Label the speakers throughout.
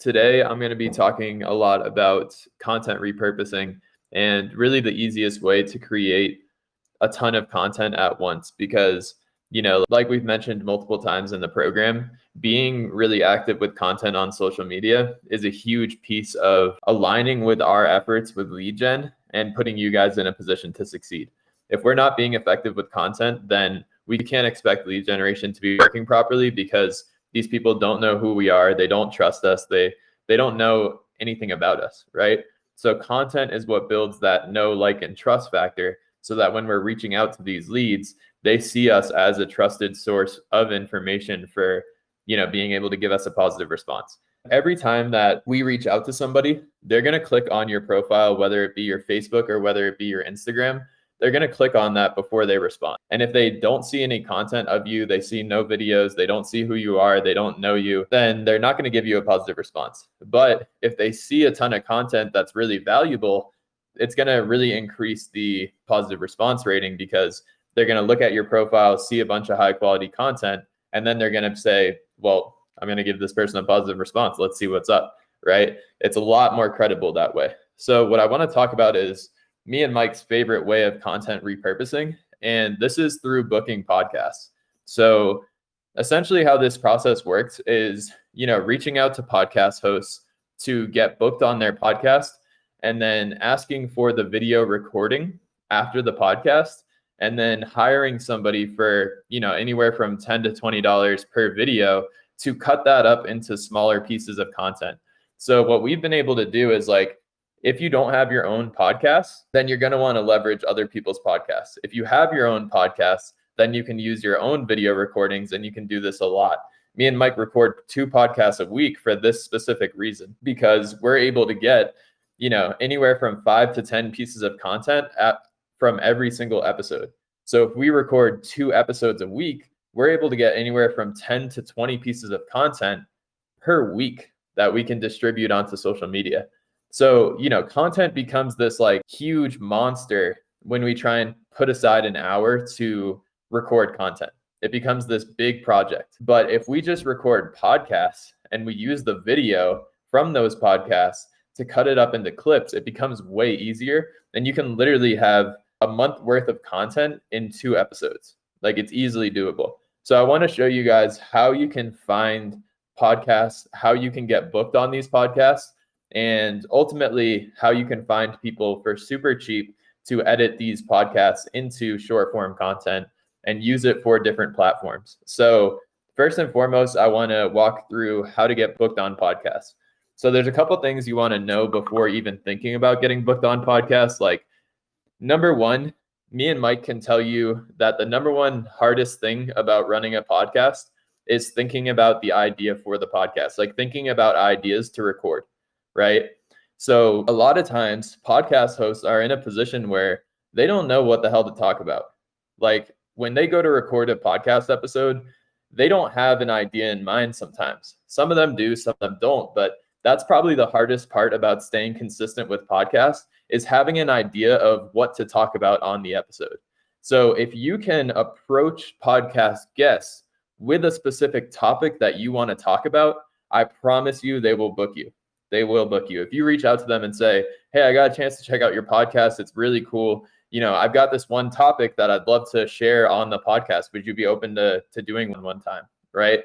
Speaker 1: Today, I'm going to be talking a lot about content repurposing and really the easiest way to create a ton of content at once because, like we've mentioned multiple times in the program, being really active with content on social media is a huge piece of aligning with our efforts with lead gen and putting you guys in a position to succeed. If we're not being effective with content, then we can't expect lead generation to be working properly because these people don't know who we are. They don't trust us. They don't know anything about us, right? So content is what builds that know, like, and trust factor so that when we're reaching out to these leads, they see us as a trusted source of information for, being able to give us a positive response. Every time that we reach out to somebody, they're going to click on your profile, whether it be your Facebook or whether it be your Instagram. They're going to click on that before they respond. And if they don't see any content of you, they see no videos, they don't see who you are, they don't know you, then they're not going to give you a positive response. But if they see a ton of content that's really valuable, it's going to really increase the positive response rating because they're going to look at your profile, see a bunch of high quality content, and then they're going to say, well, I'm going to give this person a positive response. Let's see what's up, right? It's a lot more credible that way. So what I want to talk about is me and Mike's favorite way of content repurposing, and this is through booking podcasts. So essentially how this process works is, reaching out to podcast hosts to get booked on their podcast and then asking for the video recording after the podcast and then hiring somebody for, anywhere from $10 to $20 per video to cut that up into smaller pieces of content. So what we've been able to do is if you don't have your own podcast, then you're going to want to leverage other people's podcasts. If you have your own podcast, then you can use your own video recordings and you can do this a lot. Me and Mike record 2 podcasts a week for this specific reason, because we're able to get, anywhere from 5 to 10 pieces of content from every single episode. So if we record 2 episodes a week, we're able to get anywhere from 10 to 20 pieces of content per week that we can distribute onto social media. So, content becomes this huge monster when we try and put aside an hour to record content. It becomes this big project. But if we just record podcasts and we use the video from those podcasts to cut it up into clips, it becomes way easier. And you can literally have a month worth of content in 2 episodes. It's easily doable. So I want to show you guys how you can find podcasts, how you can get booked on these podcasts, and ultimately how you can find people for super cheap to edit these podcasts into short form content and use it for different platforms. So first and foremost, I want to walk through how to get booked on podcasts. So there's a couple things you want to know before even thinking about getting booked on podcasts. Number one, me and Mike can tell you that the number one hardest thing about running a podcast is thinking about the idea for the podcast, thinking about ideas to record. Right? So a lot of times podcast hosts are in a position where they don't know what the hell to talk about. When they go to record a podcast episode, they don't have an idea in mind sometimes. Some of them do, some of them don't, but that's probably the hardest part about staying consistent with podcasts is having an idea of what to talk about on the episode. So if you can approach podcast guests with a specific topic that you want to talk about, I promise you they will book you. They will book you. If you reach out to them and say, hey, I got a chance to check out your podcast. It's really cool. I've got this one topic that I'd love to share on the podcast. Would you be open to doing one time? Right?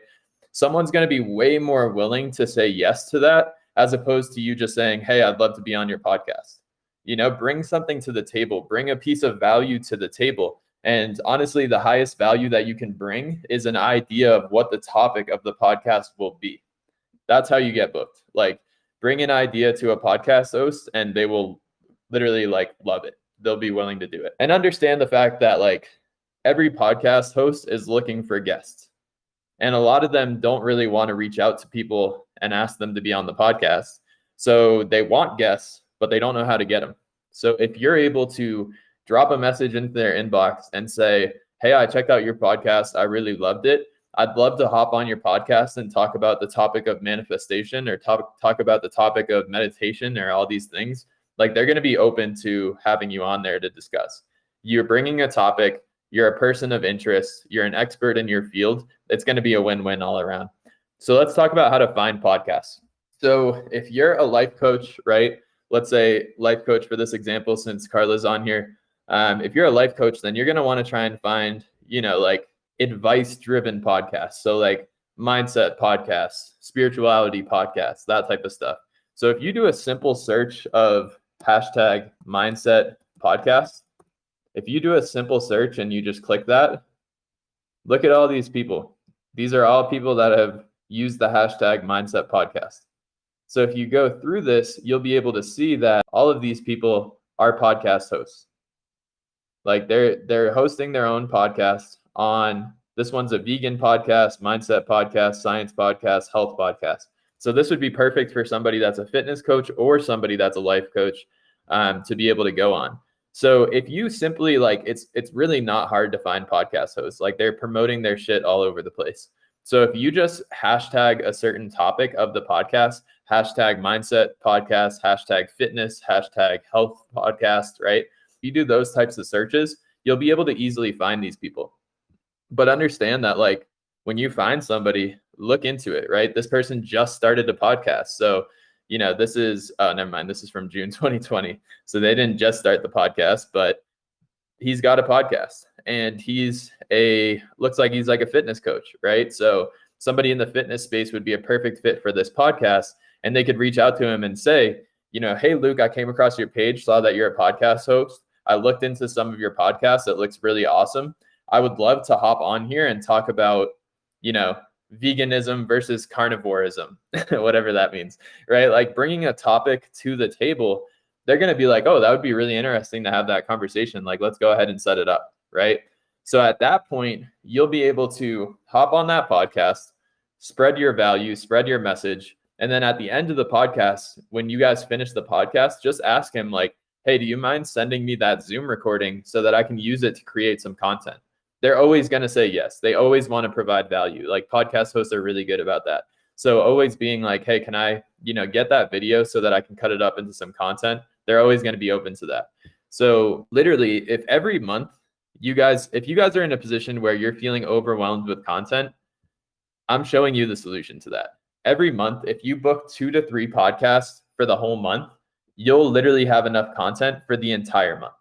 Speaker 1: Someone's going to be way more willing to say yes to that as opposed to you just saying, hey, I'd love to be on your podcast. Bring something to the table, bring a piece of value to the table. And honestly, the highest value that you can bring is an idea of what the topic of the podcast will be. That's how you get booked. Bring an idea to a podcast host and they will literally love it. They'll be willing to do it. And understand the fact that every podcast host is looking for guests. And a lot of them don't really want to reach out to people and ask them to be on the podcast. So they want guests, but they don't know how to get them. So if you're able to drop a message into their inbox and say, hey, I checked out your podcast. I really loved it. I'd love to hop on your podcast and talk about the topic of manifestation or talk about the topic of meditation or all these things. They're going to be open to having you on there to discuss. You're bringing a topic, you're a person of interest, you're an expert in your field. It's going to be a win-win all around. So let's talk about how to find podcasts. So if you're a life coach, right? Let's say life coach for this example, since Carla's on here. If you're a life coach, then you're going to want to try and find, like advice-driven podcasts. So like mindset podcasts, spirituality podcasts, that type of stuff. So if you do a simple search of hashtag mindset podcast, if you do a simple search and you just click that, look at all these people. These are all people that have used the hashtag mindset podcast. So if you go through this, you'll be able to see that all of these people are podcast hosts. Like they're hosting their own podcast on, this one's a vegan podcast, mindset podcast, science podcast, health podcast. So this would be perfect for somebody that's a fitness coach or somebody that's a life coach to be able to go on. So if you simply it's really not hard to find podcast hosts. Like they're promoting their shit all over the place. So if you just hashtag a certain topic of the podcast, hashtag mindset podcast, hashtag fitness, hashtag health podcast, right? You do those types of searches, you'll be able to easily find these people. But understand that when you find somebody, look into it, right? This person just started a podcast. So, this is, never mind. This is from June 2020. So they didn't just start the podcast, but he's got a podcast and looks like he's like a fitness coach, right? So somebody in the fitness space would be a perfect fit for this podcast. And they could reach out to him and say, hey, Luke, I came across your page, saw that you're a podcast host. I looked into some of your podcasts. It looks really awesome. I would love to hop on here and talk about, veganism versus carnivorism, whatever that means, right? Like bringing a topic to the table, they're going to be like, oh, that would be really interesting to have that conversation. Like, let's go ahead and set it up, right? So at that point, you'll be able to hop on that podcast, spread your value, spread your message. And then at the end of the podcast, when you guys finish the podcast, just ask him hey, do you mind sending me that Zoom recording so that I can use it to create some content? They're always going to say yes. They always want to provide value. Like podcast hosts are really good about that. So always being like, hey, can I, get that video so that I can cut it up into some content? They're always going to be open to that. So literally, if every month if you guys are in a position where you're feeling overwhelmed with content, I'm showing you the solution to that. Every month, if you book 2 to 3 podcasts for the whole month, you'll literally have enough content for the entire month.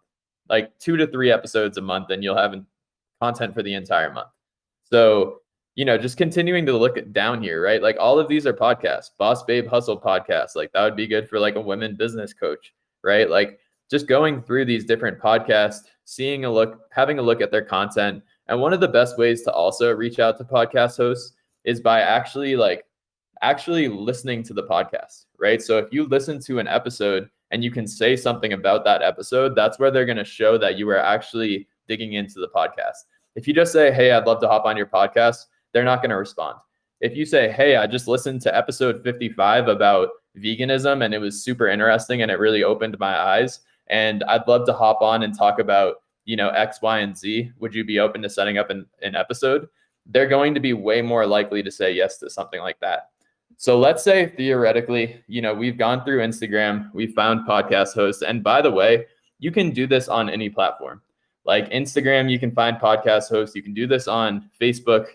Speaker 1: Like 2 to 3 episodes a month, and you'll have content for the entire month. So, just continuing to look down here, right? Like all of these are podcasts. Boss Babe Hustle podcast. Like that would be good for like a women business coach, right? Like just going through these different podcasts, having a look at their content. And one of the best ways to also reach out to podcast hosts is by actually listening to the podcast, right? So if you listen to an episode and you can say something about that episode, that's where they're going to show that you are actually digging into the podcast. If you just say, hey, I'd love to hop on your podcast, they're not going to respond. If you say, hey, I just listened to episode 55 about veganism and it was super interesting and it really opened my eyes, and I'd love to hop on and talk about, X, Y, and Z. Would you be open to setting up an episode? They're going to be way more likely to say yes to something like that. So let's say theoretically, we've gone through Instagram, we've found podcast hosts. And by the way, you can do this on any platform. Like Instagram, you can find podcast hosts. You can do this on Facebook.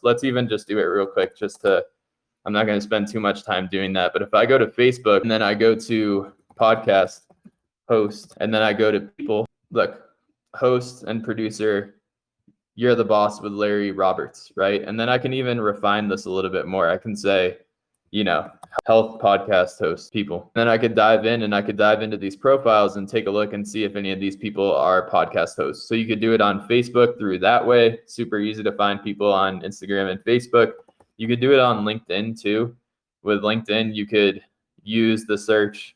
Speaker 1: Let's even just do it real quick I'm not going to spend too much time doing that. But if I go to Facebook and then I go to podcast host and then I go to people, look, host and producer, You're the Boss with Larry Roberts, right? And then I can even refine this a little bit more. I can say, health podcast host people. Then I could dive into these profiles and take a look and see if any of these people are podcast hosts. So you could do it on Facebook through that way. Super easy to find people on Instagram and Facebook. You could do it on LinkedIn too. With LinkedIn, you could use the search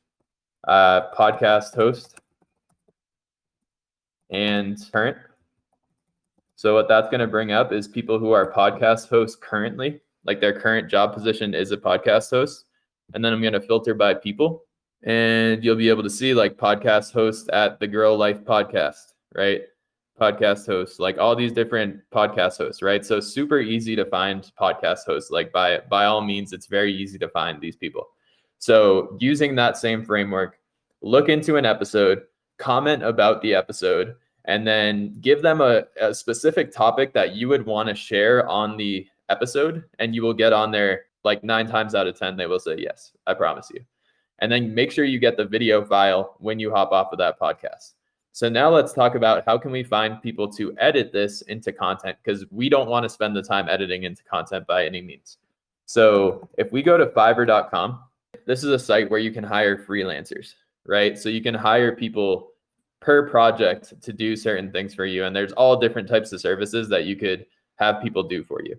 Speaker 1: podcast host and current. So what that's going to bring up is people who are podcast hosts currently, like their current job position is a podcast host. And then I'm going to filter by people, and you'll be able to see like podcast host at the Girl Life podcast, right? Podcast hosts, like all these different podcast hosts, right? So super easy to find podcast hosts. Like by all means, it's very easy to find these people. So using that same framework, look into an episode, comment about the episode, and then give them a specific topic that you would want to share on the episode, and you will get on their like 9 times out of 10, they will say yes, I promise you. And then make sure you get the video file when you hop off of that podcast. So now let's talk about how can we find people to edit this into content, because we don't want to spend the time editing into content by any means. So if we go to fiverr.com, this is a site where you can hire freelancers, right? So you can hire people per project to do certain things for you. And there's all different types of services that you could have people do for you.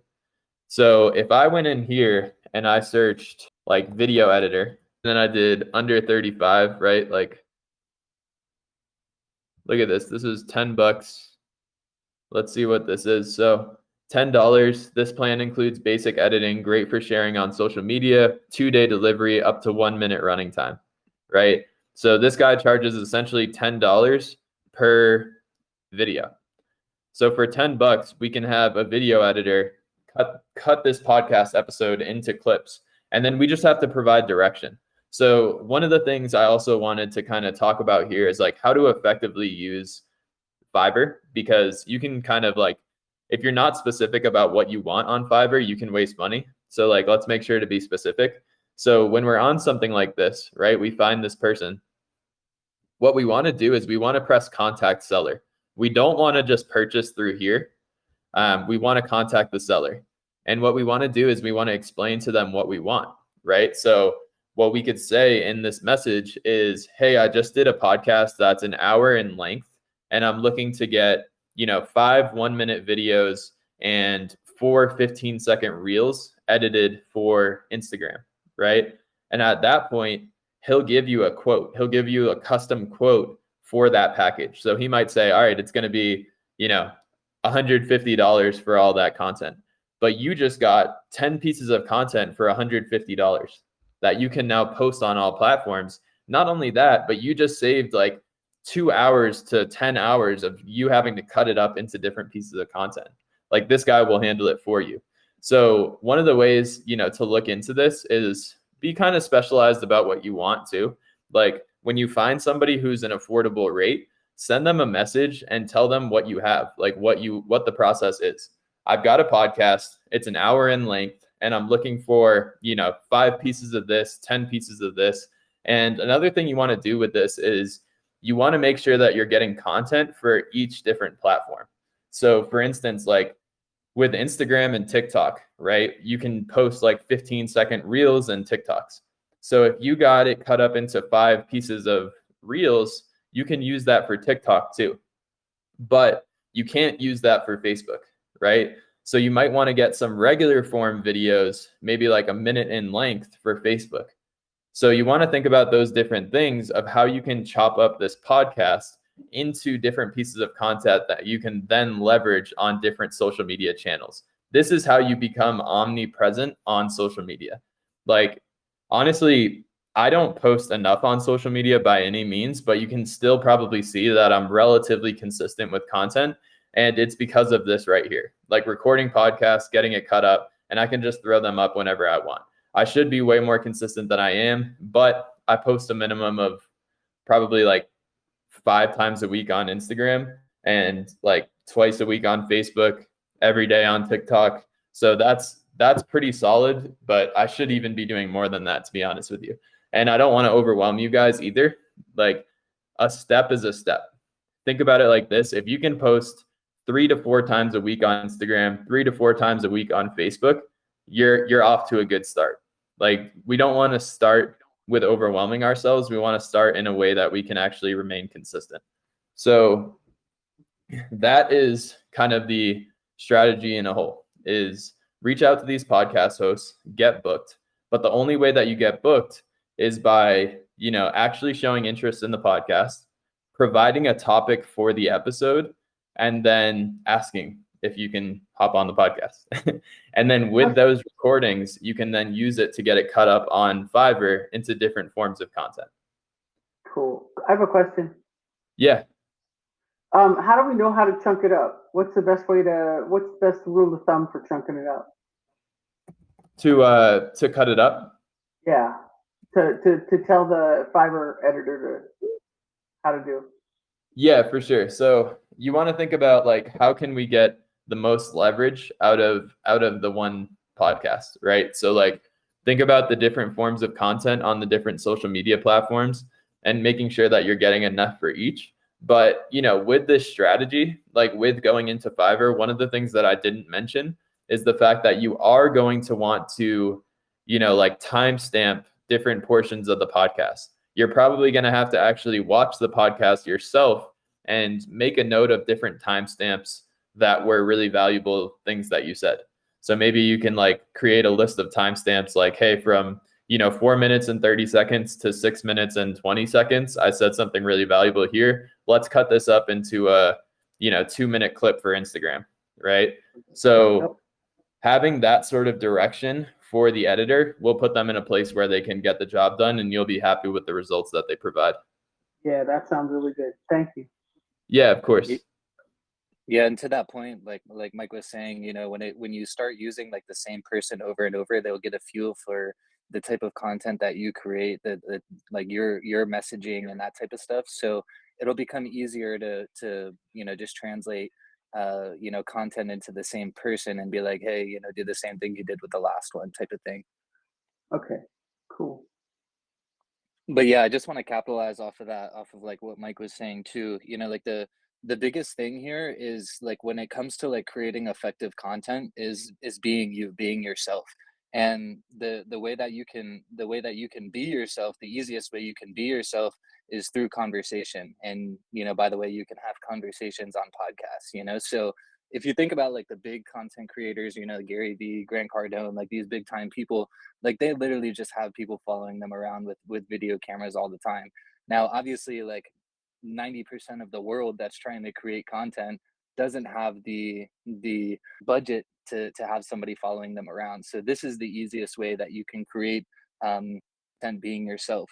Speaker 1: So if I went in here and I searched like video editor, then I did under 35, right? Like, look at this. This is $10. Let's see what this is. So $10. This plan includes basic editing, great for sharing on social media, 2-day delivery, up to 1 minute running time, right? So this guy charges essentially $10 per video. So for $10, we can have a video editor cut this podcast episode into clips, and then we just have to provide direction. So one of the things I also wanted to kind of talk about here is like how to effectively use Fiverr, because you can kind of like, if you're not specific about what you want on Fiverr, you can waste money. So like, let's make sure to be specific. So when we're on something like this, right, we find this person. What we want to do is we want to press contact seller. We don't want to just purchase through here. We want to contact the seller. And what we want to do is we want to explain to them what we want, right? So what we could say in this message is, hey, I just did a podcast that's an hour in length, and I'm looking to get, 5 1-minute videos and 4 15-second reels edited for Instagram, right? And at that point, he'll give you a quote. He'll give you a custom quote for that package. So he might say, all right, it's going to be, $150 for all that content. But you just got 10 pieces of content for $150 that you can now post on all platforms. Not only that, but you just saved like 2 hours to 10 hours of you having to cut it up into different pieces of content. Like this guy will handle it for you. So one of the ways, to look into this is be kind of specialized about what you want to. Like when you find somebody who's an affordable rate, send them a message and tell them what you have, like what the process is. I've got a podcast, it's an hour in length, and I'm looking for, 5 pieces of this, 10 pieces of this. And another thing you want to do with this is you want to make sure that you're getting content for each different platform. So for instance, like with Instagram and TikTok, right? You can post like 15-second reels and TikToks. So if you got it cut up into 5 pieces of reels, you can use that for TikTok too. But you can't use that for Facebook, right? So you might want to get some regular form videos, maybe like a minute in length for Facebook. So you want to think about those different things of how you can chop up this podcast into different pieces of content that you can then leverage on different social media channels. This is how you become omnipresent on social media. Like, honestly, I don't post enough on social media by any means, but you can still probably see that I'm relatively consistent with content. And it's because of this right here, like recording podcasts, getting it cut up, and I can just throw them up whenever I want. I should be way more consistent than I am, but I post a minimum of probably like 5 times a week on Instagram and like twice a week on Facebook, every day on TikTok. So that's pretty solid, but I should even be doing more than that, to be honest with you. And I don't want to overwhelm you guys either. Like a step is a step. Think about it like this. If you can post 3 to 4 times a week on Instagram, 3 to 4 times a week on Facebook, you're off to a good start. Like we don't want to start with overwhelming ourselves. We want to start in a way that we can actually remain consistent. So that is kind of the strategy in a whole, is reach out to these podcast hosts, get booked. But the only way that you get booked is by, actually showing interest in the podcast, providing a topic for the episode, and then asking if you can hop on the podcast. And then with those recordings, you can then use it to get it cut up on Fiverr into different forms of content.
Speaker 2: Cool. I have a question.
Speaker 1: Yeah.
Speaker 2: How do we know how to chunk it up? What's the best rule of thumb for chunking it up?
Speaker 1: To cut it up?
Speaker 2: Yeah. To tell the Fiverr editor how to do.
Speaker 1: Yeah, for sure. So you want to think about like, how can we get the most leverage out of the one podcast, right? So like think about the different forms of content on the different social media platforms and making sure that you're getting enough for each. But, with this strategy, like with going into Fiverr, one of the things that I didn't mention is the fact that you are going to want to, like timestamp different portions of the podcast. You're probably going to have to actually watch the podcast yourself and make a note of different timestamps that were really valuable things that you said. So maybe you can like create a list of timestamps like, hey, from 4 minutes and 30 seconds to 6 minutes and 20 seconds, I said something really valuable here. Let's cut this up into a 2-minute clip for Instagram, right? So having that sort of direction for the editor will put them in a place where they can get the job done, and you'll be happy with the results that they provide.
Speaker 2: Yeah, that sounds really good. Thank you.
Speaker 1: Yeah, of course.
Speaker 3: Yeah, and to that point, like Mike was saying, when you start using like the same person over and over, they'll get a feel for the type of content that you create, that like your messaging and that type of stuff. So it'll become easier to just translate content into the same person and be like, hey, do the same thing you did with the last one, type of thing.
Speaker 2: Okay, cool.
Speaker 3: But yeah, I just want to capitalize off of that, off of like what Mike was saying too. Like the biggest thing here is like when it comes to like creating effective content is being you, being yourself. And the way that you can be yourself, the easiest way you can be yourself is through conversation. And by the way, you can have conversations on podcasts, so if you think about like the big content creators, Gary Vee, Grant Cardone, like these big time people, like they literally just have people following them around with video cameras all the time. Now, obviously, like 90% of the world that's trying to create content doesn't have the budget to have somebody following them around. So this is the easiest way that you can create content being yourself.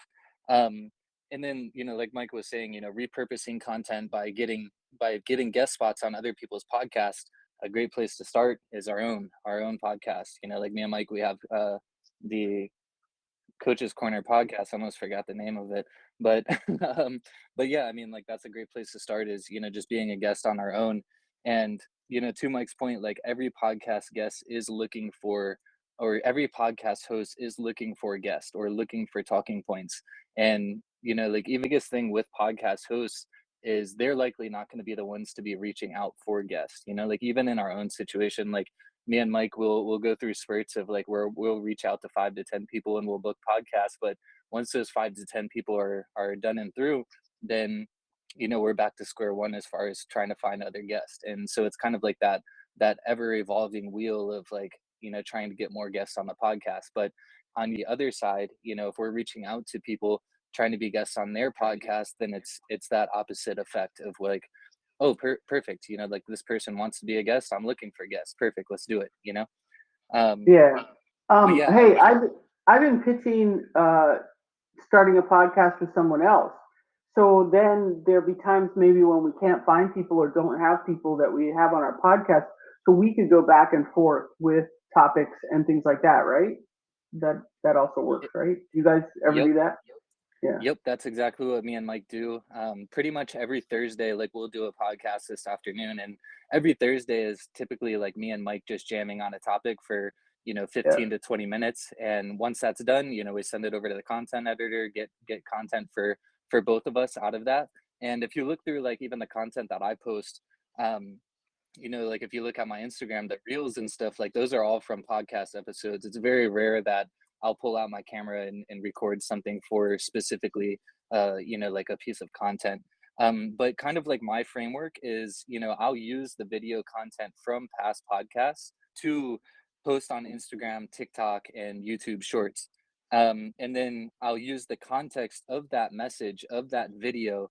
Speaker 3: And then, like Mike was saying, repurposing content by getting guest spots on other people's podcasts. A great place to start is our own podcast. Like me and Mike, we have the Coach's Corner podcast. I almost forgot the name of it, but but yeah, I mean, like that's a great place to start is just being a guest on our own. And to Mike's point, like every podcast guest is looking for, or every podcast host is looking for a guest or looking for talking points. And like even the biggest thing with podcast hosts is they're likely not going to be the ones to be reaching out for guests. Like even in our own situation, like me and Mike will go through spurts of like where we'll reach out to 5 to 10 people and we'll book podcasts. But once those 5 to 10 people are done and through, then we're back to square one as far as trying to find other guests. And so it's kind of like that ever evolving wheel of like trying to get more guests on the podcast. But on the other side, if we're reaching out to people trying to be guests on their podcast, then it's that opposite effect of like, oh, perfect. Like this person wants to be a guest. I'm looking for guests. Perfect. Let's do it.
Speaker 2: Yeah.
Speaker 3: Yeah.
Speaker 2: Hey, I've been pitching starting a podcast with someone else. So then there'll be times maybe when we can't find people or don't have people that we have on our podcast. So we could go back and forth with topics and things like that, right? That also works, right? You guys ever do that? Yeah.
Speaker 3: Yep, that's exactly what me and Mike do. Pretty much every Thursday, like we'll do a podcast this afternoon, and every Thursday is typically like me and Mike just jamming on a topic for 15 to 20 minutes. And once that's done, we send it over to the content editor, get content for both of us out of that. And if you look through like even the content that I post, like if you look at my Instagram, the reels and stuff, like those are all from podcast episodes. It's very rare that I'll pull out my camera and record something for specifically, like a piece of content. But kind of like my framework is, I'll use the video content from past podcasts to post on Instagram, TikTok, and YouTube Shorts. And then I'll use the context of that message, of that video,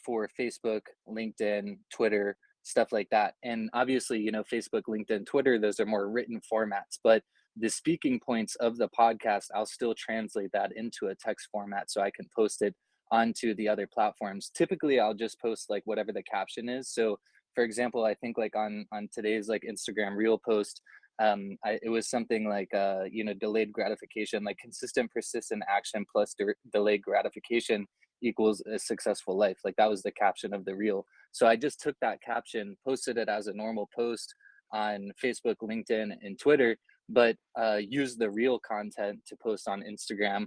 Speaker 3: for Facebook, LinkedIn, Twitter, stuff like that. And obviously, Facebook, LinkedIn, Twitter, those are more written formats, but the speaking points of the podcast, I'll still translate that into a text format so I can post it onto the other platforms. Typically, I'll just post like whatever the caption is. So for example, I think like on today's like Instagram reel post, it was something like, delayed gratification, like consistent, persistent action plus delayed gratification equals a successful life. Like that was the caption of the reel. So I just took that caption, posted it as a normal post on Facebook, LinkedIn, and Twitter. but use the real content to post on Instagram,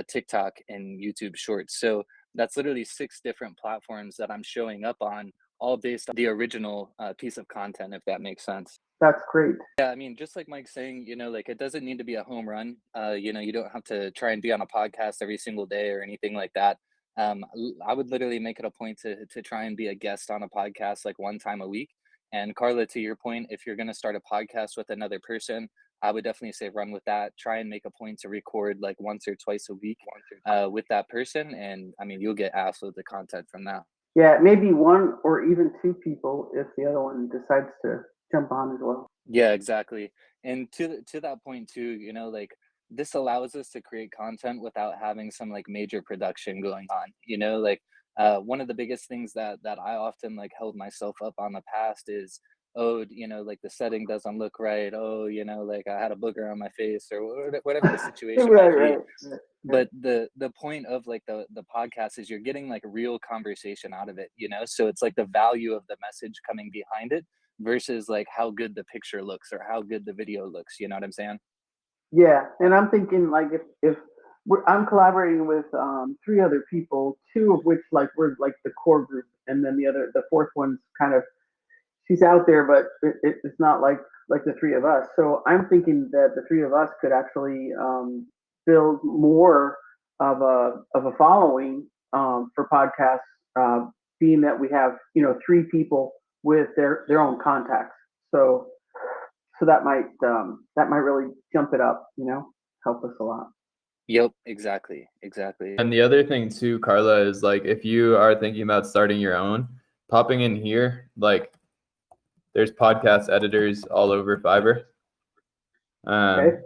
Speaker 3: TikTok, and YouTube Shorts. So that's literally 6 different platforms that I'm showing up on, all based on the original piece of content, if that makes sense.
Speaker 2: That's great.
Speaker 3: Yeah, I mean, just like Mike's saying, like it doesn't need to be a home run. You don't have to try and be on a podcast every single day or anything like that. I would literally make it a point to try and be a guest on a podcast like one time a week. And Carla, to your point, if you're gonna start a podcast with another person, I would definitely say run with that. Try and make a point to record like once or twice a week with that person, and I mean, you'll get absolute the content from that.
Speaker 2: Yeah, maybe one or even 2 people if the other one decides to jump on as well.
Speaker 3: Yeah, exactly. And to that point too, like this allows us to create content without having some like major production going on. Like one of the biggest things that I often like held myself up on the past is, oh, like the setting doesn't look right. Oh, like I had a booger on my face or whatever the situation
Speaker 2: Right,
Speaker 3: might be.
Speaker 2: right. Yeah.
Speaker 3: But the point of like the podcast is you're getting like real conversation out of it, so it's like the value of the message coming behind it versus like how good the picture looks or how good the video looks, you know what I'm saying?
Speaker 2: Yeah, and I'm thinking like if I'm collaborating with 3 other people, 2 of which like we're like the core group, and then the fourth one's kind of she's out there, but it's not like the 3 of us. So I'm thinking that the 3 of us could actually build more of a following for podcasts, being that we have 3 people with their own contacts. So that might really jump it up, help us a lot.
Speaker 3: Yep, exactly.
Speaker 1: And the other thing too, Carla, is like if you are thinking about starting your own, popping in here, like there's podcast editors all over Fiverr.
Speaker 2: Okay.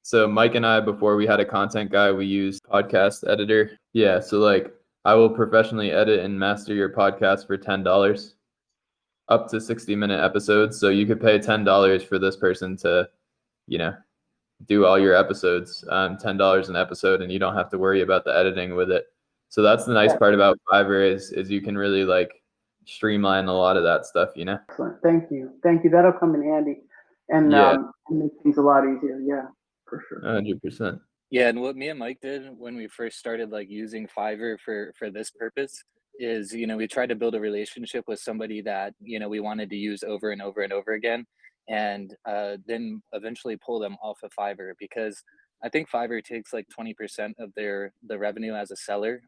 Speaker 1: So Mike and I, before we had a content guy, we used podcast editor. Yeah, so like I will professionally edit and master your podcast for $10, up to 60-minute episodes. So you could pay $10 for this person to, do all your episodes, $10 an episode, and you don't have to worry about the editing with it. So that's the nice part about Fiverr is you can really like streamline a lot of that stuff,
Speaker 2: Excellent. Thank you. That'll come in handy and make things a lot easier. Yeah, for sure.
Speaker 1: 100%.
Speaker 3: Yeah, and what me and Mike did when we first started like using Fiverr for this purpose is, we tried to build a relationship with somebody that, we wanted to use over and over and over again, and then eventually pull them off of Fiverr, because I think Fiverr takes like 20% of the revenue as a seller.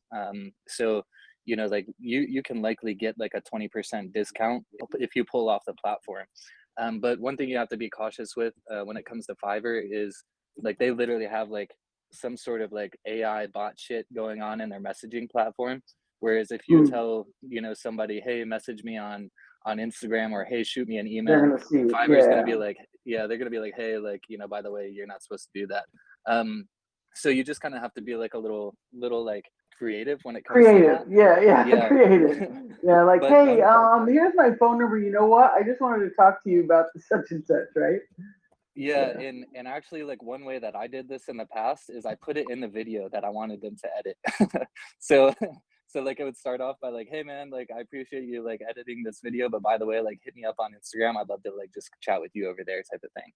Speaker 3: So, like you can likely get like a 20% discount if you pull off the platform. But one thing you have to be cautious with when it comes to Fiverr is like they literally have like some sort of like AI bot shit going on in their messaging platform. Whereas if you tell, somebody, hey, message me on Instagram, or hey, shoot me an email,
Speaker 2: They're gonna see it.
Speaker 3: Fiverr's gonna be like, yeah, they're gonna be like, hey, like, by the way, you're not supposed to do that. So you just kind of have to be like a little like creative when it comes to that.
Speaker 2: Yeah, creative. Yeah, like,
Speaker 3: But
Speaker 2: hey, here's my phone number. You know what? I just wanted to talk to you about the such and such, right?
Speaker 3: Yeah, and actually, like one way that I did this in the past is I put it in the video that I wanted them to edit. So like it would start off by like, hey man, like I appreciate you like editing this video, but by the way, like hit me up on Instagram. I'd love to like just chat with you over there, type of thing.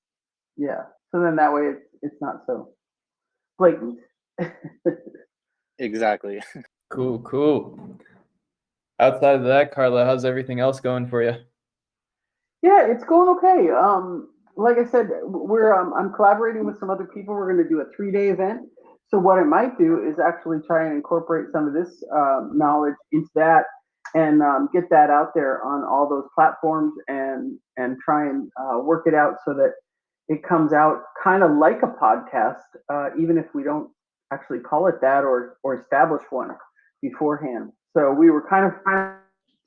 Speaker 2: Yeah. So then that way it's not so blatant.
Speaker 3: Exactly.
Speaker 1: Cool. Outside of that, Carla, how's everything else going for you?
Speaker 2: Yeah, it's going okay. Like I said, I'm collaborating with some other people. We're going to do a 3-day event. So what I might do is actually try and incorporate some of this knowledge into that, and get that out there on all those platforms, and try and work it out so that it comes out kind of like a podcast, even if we don't actually call it that or establish one beforehand. So we were kind of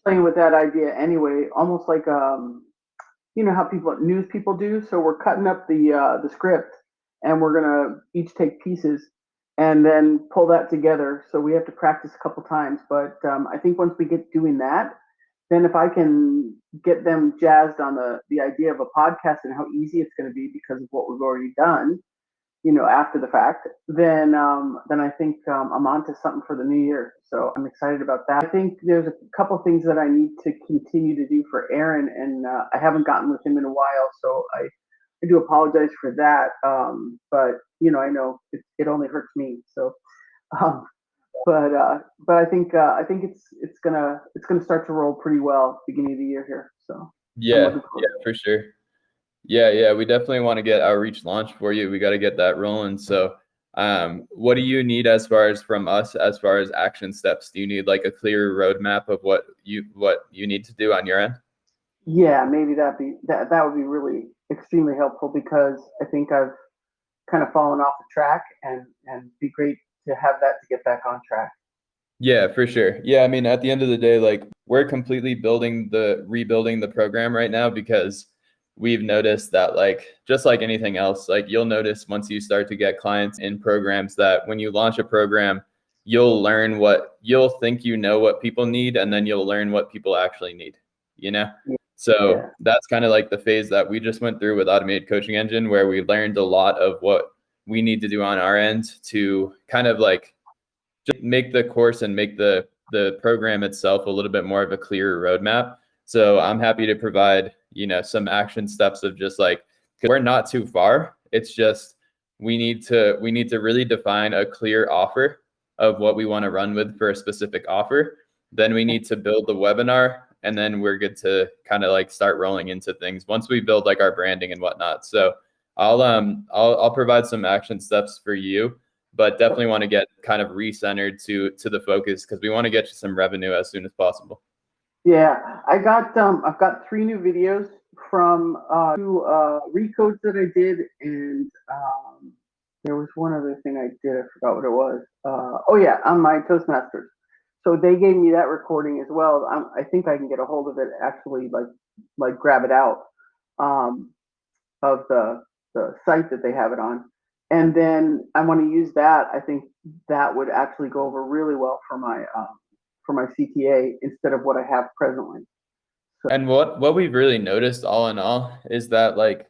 Speaker 2: playing with that idea anyway, almost like how news people do. So we're cutting up the script, and we're gonna each take pieces and then pull that together. So we have to practice a couple times, but I think once we get doing that, then if I can get them jazzed on the idea of a podcast and how easy it's going to be because of what we've already done, after the fact, then I think I'm on to something for the new year. So I'm excited about that. I think there's a couple things that I need to continue to do for Aaron, and I haven't gotten with him in a while. So do apologize for that. But I know it only hurts me. So, um, but I think it's gonna start to roll pretty well beginning of the year here. So I'm
Speaker 1: Yeah,
Speaker 2: looking forward.
Speaker 1: yeah, for sure. Yeah, we definitely want to get outreach launched for you. We got to get that rolling. So, what do you need as far as from us, as far as action steps? Do you need like a clear roadmap of what you need to do on your end?
Speaker 2: Yeah, maybe that would be really extremely helpful because I think I've kind of fallen off the track and be great to have that to get back on track.
Speaker 1: Yeah, for sure. Yeah, I mean, at the end of the day, like we're completely rebuilding the program right now because we've noticed that like just like anything else, like you'll notice once you start to get clients in programs that when you launch a program, you'll think you know what people need, and then you'll learn what people actually need, you know? So
Speaker 2: Yeah.
Speaker 1: that's kind of like the phase that we just went through with Automated Coaching Engine, where we learned a lot of what we need to do on our end to kind of like just make the course and make the program itself a little bit more of a clearer roadmap. So I'm happy to provide, some action steps of just like, 'cause we're not too far. It's just we need to really define a clear offer of what we want to run with for a specific offer. Then we need to build the webinar, and then we're good to kind of like start rolling into things once we build like our branding and whatnot. So I'll provide some action steps for you, but definitely want to get kind of recentered to the focus because we want to get you some revenue as soon as possible.
Speaker 2: Yeah, I've got 3 new videos from 2 recodes that I did, and there was one other thing I did. I forgot what it was. Oh yeah, on my Toastmasters. So they gave me that recording as well. I think I can get a hold of it, actually, like grab it out of the site that they have it on, and then I want to use that. I think that would actually go over really well for my CTA instead of what I have presently.
Speaker 1: And what we've really noticed all in all is that like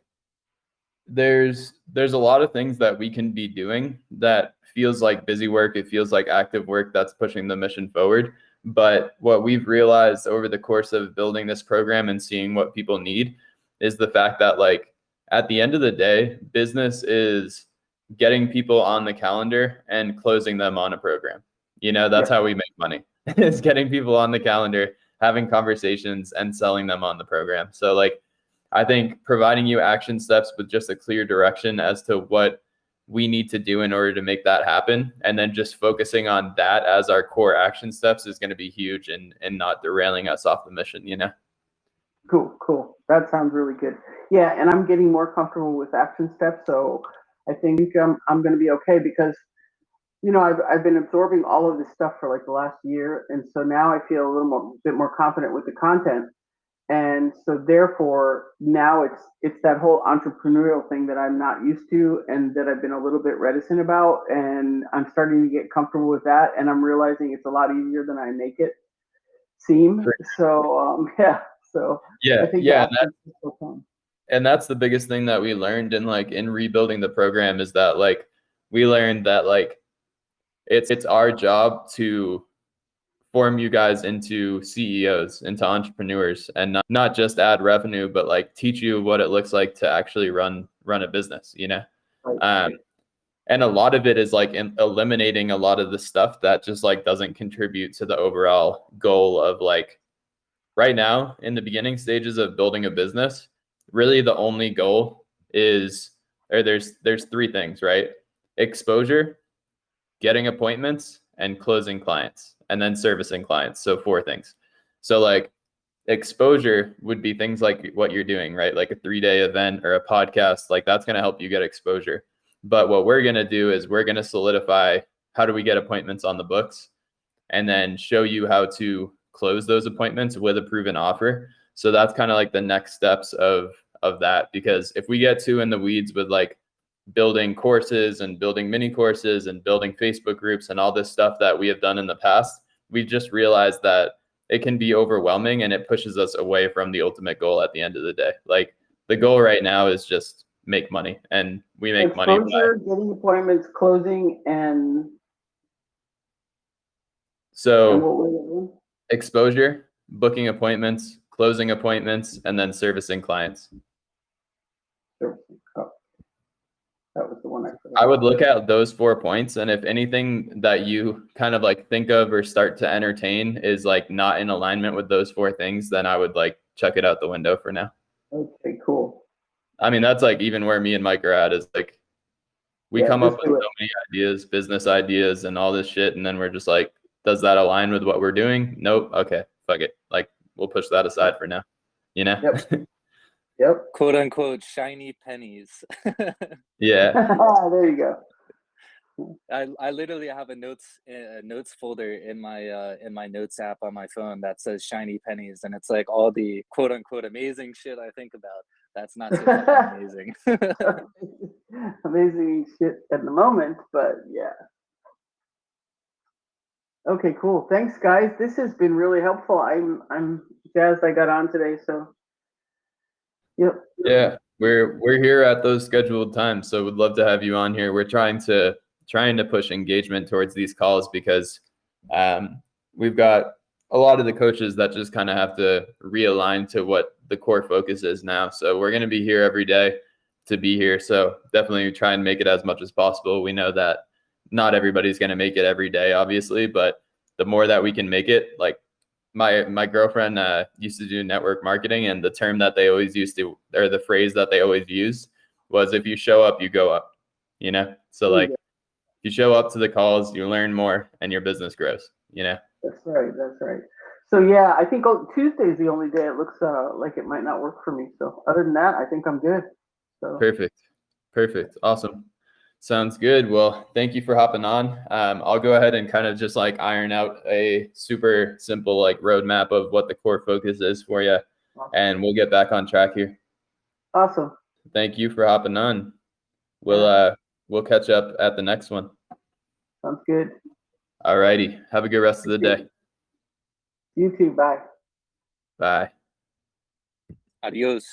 Speaker 1: there's a lot of things that we can be doing that feels like busy work. It feels like active work that's pushing the mission forward. But what we've realized over the course of building this program and seeing what people need is the fact that like at the end of the day, business is getting people on the calendar and closing them on a program. That's how we make money. Is getting people on the calendar, having conversations, and selling them on the program. So like I think providing you action steps with just a clear direction as to what we need to do in order to make that happen, and then just focusing on that as our core action steps is going to be huge and not derailing us off the mission,
Speaker 2: Cool. That sounds really good. Yeah, and I'm getting more comfortable with action steps, so I think I'm going to be okay because I've been absorbing all of this stuff for like the last year, and so now I feel a bit more confident with the content. And so therefore now it's that whole entrepreneurial thing that I'm not used to and that I've been a little bit reticent about, and I'm starting to get comfortable with that, and I'm realizing it's a lot easier than I make it seem. So yeah. So I think
Speaker 1: and that's the biggest thing that we learned in rebuilding the program is that like we learned that like it's our job to form you guys into CEOs, into entrepreneurs, and not just add revenue, but like teach you what it looks like to actually run a business,
Speaker 2: Right.
Speaker 1: And a lot of it is like eliminating a lot of the stuff that just like doesn't contribute to the overall goal of like right now in the beginning stages of building a business. Really the only goal is, or there's 3 things, right? Exposure, getting appointments, and closing clients, and then servicing clients. So 4 things. So like exposure would be things like what you're doing, right? Like a 3-day event or a podcast, like that's going to help you get exposure. But what we're going to do is we're going to solidify how do we get appointments on the books, and then show you how to close those appointments with a proven offer. So that's kind of like the next steps of that, because if we get too in the weeds with like building courses and building mini courses and building Facebook groups and all this stuff that we have done in the past, we've just realized that it can be overwhelming and it pushes us away from the ultimate goal at the end of the day. Like the goal right now is just make money, and we make money by
Speaker 2: getting appointments, closing, and
Speaker 1: so exposure, booking appointments, closing appointments, and then servicing clients.
Speaker 2: Repurposing. Oh, that was the one I forgot.
Speaker 1: I would look at those 4 points, and if anything that you kind of like think of or start to entertain is like not in alignment with those 4 things, then I would like chuck it out the window for now.
Speaker 2: Okay, cool.
Speaker 1: I mean, that's like even where me and Mike are at is like we come up with so many ideas, business ideas and all this shit, and then we're just like, does that align with what we're doing? Nope. Okay, fuck it. Like we'll push that aside for now. You know?
Speaker 2: Yep. Yep.
Speaker 3: Quote unquote shiny pennies.
Speaker 1: Yeah.
Speaker 2: There you go.
Speaker 3: I literally have a notes folder in my notes app on my phone that says shiny pennies, and it's like all the quote unquote amazing shit I think about. That's not so fucking amazing.
Speaker 2: Amazing shit at the moment, but yeah. Okay, cool. Thanks, guys. This has been really helpful. I'm jazzed I got on today. So, yep.
Speaker 1: Yeah, we're here at those scheduled times, so would love to have you on here. We're trying to push engagement towards these calls because we've got a lot of the coaches that just kind of have to realign to what the core focus is now. So we're going to be here every day to be here. So definitely try and make it as much as possible. We know that not everybody's going to make it every day, obviously, but the more that we can make it, like my girlfriend used to do network marketing, and the term that they always used to, or the phrase that they always used was, if you show up, you go up, you know? So like, if you show up to the calls, you learn more and your business grows, you know?
Speaker 2: That's right. That's right. So yeah, I think Tuesday is the only day it looks like it might not work for me. So other than that, I think I'm good. So
Speaker 1: Perfect. Awesome. Sounds good. Well, thank you for hopping on. I'll go ahead and kind of just like iron out a super simple like roadmap of what the core focus is for you, and we'll get back on track here.
Speaker 2: Awesome.
Speaker 1: Thank you for hopping on. We'll catch up at the next one.
Speaker 2: Sounds good.
Speaker 1: All righty. Have a good rest of the day.
Speaker 2: You too. Bye.
Speaker 1: Bye.
Speaker 3: Adios.